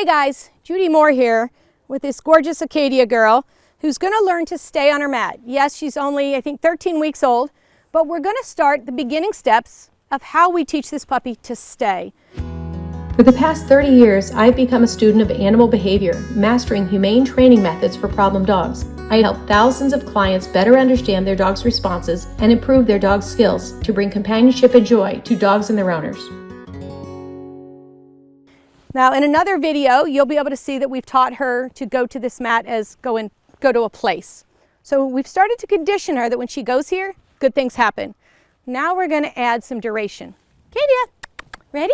Hi guys, Judy Moore here with this gorgeous Acadia girl who's going to learn to stay on her mat. Yes, she's only, I think, 13 weeks old, but we're going to start the beginning steps of how we teach this puppy to stay. For the past 30 years, I've become a student of animal behavior, mastering humane training methods for problem dogs. I help thousands of clients better understand their dog's responses and improve their dog's skills to bring companionship and joy to dogs and their owners. Now in another video, you'll be able to see that we've taught her to go to this mat as go to a place. So we've started to condition her that when she goes here, good things happen. Now we're going to add some duration. Acadia, ready?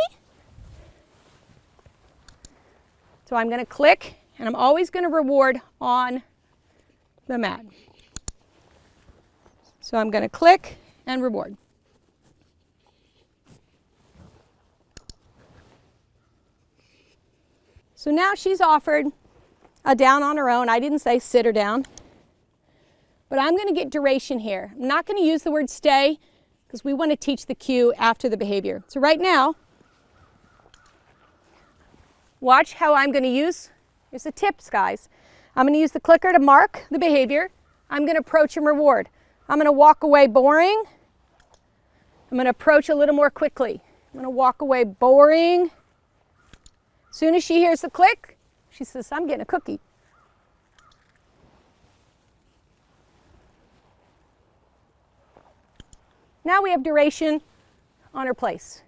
So I'm going to click, and I'm always going to reward on the mat. So I'm going to click and reward. So now she's offered a down on her own. I didn't say sit her down, but I'm going to get duration here. I'm not going to use the word stay because we want to teach the cue after the behavior. So right now, watch how I'm going to use, here's the tips, guys. I'm going to use the clicker to mark the behavior. I'm going to approach and reward. I'm going to walk away boring. I'm going to approach a little more quickly. I'm going to walk away boring. As soon as she hears the click, she says, I'm getting a cookie. Now we have duration on her place.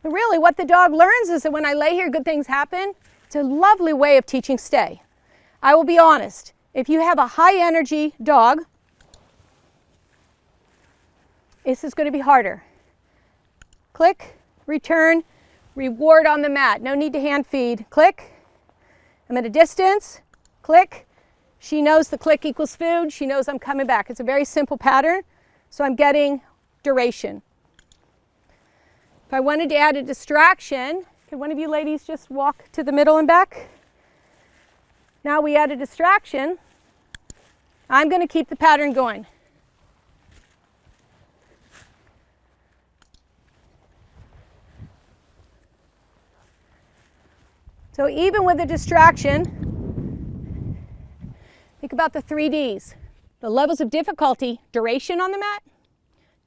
But really what the dog learns is that when I lay here, good things happen. It's a lovely way of teaching stay. I will be honest, if you have a high energy dog, this is going to be harder. Click, return, reward on the mat. No need to hand feed. Click. I'm at a distance. Click. She knows the click equals food. She knows I'm coming back. It's a very simple pattern, so I'm getting duration. If I wanted to add a distraction, could one of you ladies just walk to the middle and back? Now we add a distraction. I'm going to keep the pattern going. So even with a distraction, think about the 3 Ds. The levels of difficulty: duration on the mat,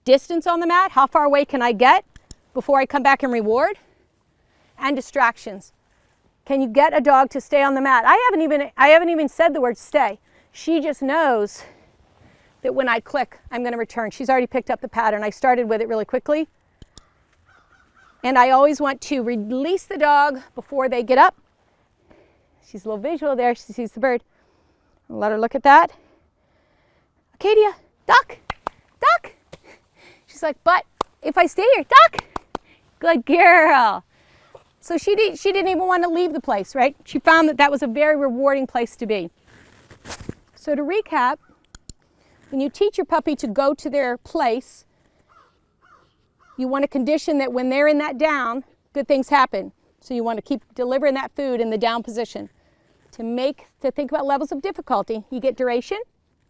distance on the mat, how far away can I get before I come back and reward, and distractions. Can you get a dog to stay on the mat? I haven't even said the word stay. She just knows that when I click, I'm going to return. She's already picked up the pattern. I started with it really quickly. And I always want to release the dog before they get up. She's a little visual there. She sees the bird. I'll let her look at that. Acadia, duck, duck. She's like, but if I stay here, duck. Good girl. So she didn't even want to leave the place, right? She found that that was a very rewarding place to be. So to recap, when you teach your puppy to go to their place, you want to condition that when they're in that down, good things happen. So you want to keep delivering that food in the down position. To think about levels of difficulty, you get duration.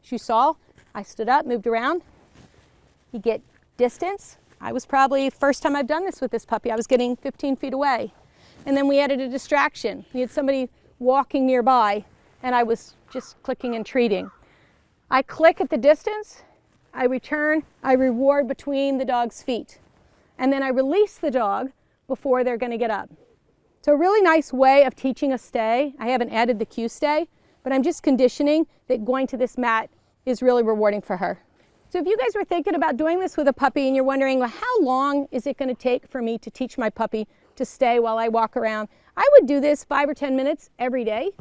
As you saw, I stood up, moved around. You get distance. I was probably, first time I've done this with this puppy, I was getting 15 feet away. And then we added a distraction. We had somebody walking nearby, and I was just clicking and treating. I click at the distance, I return, I reward between the dog's feet. And then I release the dog before they're going to get up. So a really nice way of teaching a stay. I haven't added the cue stay, but I'm just conditioning that going to this mat is really rewarding for her. So if you guys were thinking about doing this with a puppy and you're wondering, well, how long is it going to take for me to teach my puppy to stay while I walk around? I would do this 5 or 10 minutes every day.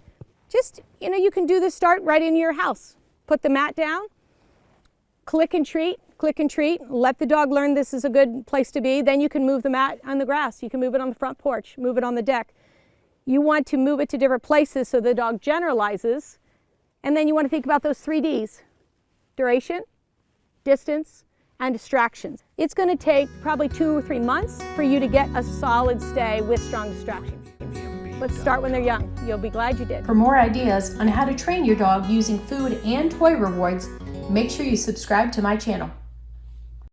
Just, you can do this start right in your house. Put the mat down, click and treat, let the dog learn this is a good place to be. Then you can move the mat on the grass. You can move it on the front porch, move it on the deck. You want to move it to different places so the dog generalizes. And then you want to think about those 3 Ds: duration, distance, and distractions. It's going to take probably 2 or 3 months for you to get a solid stay with strong distractions. Let's start when they're young. You'll be glad you did. For more ideas on how to train your dog using food and toy rewards, make sure you subscribe to my channel.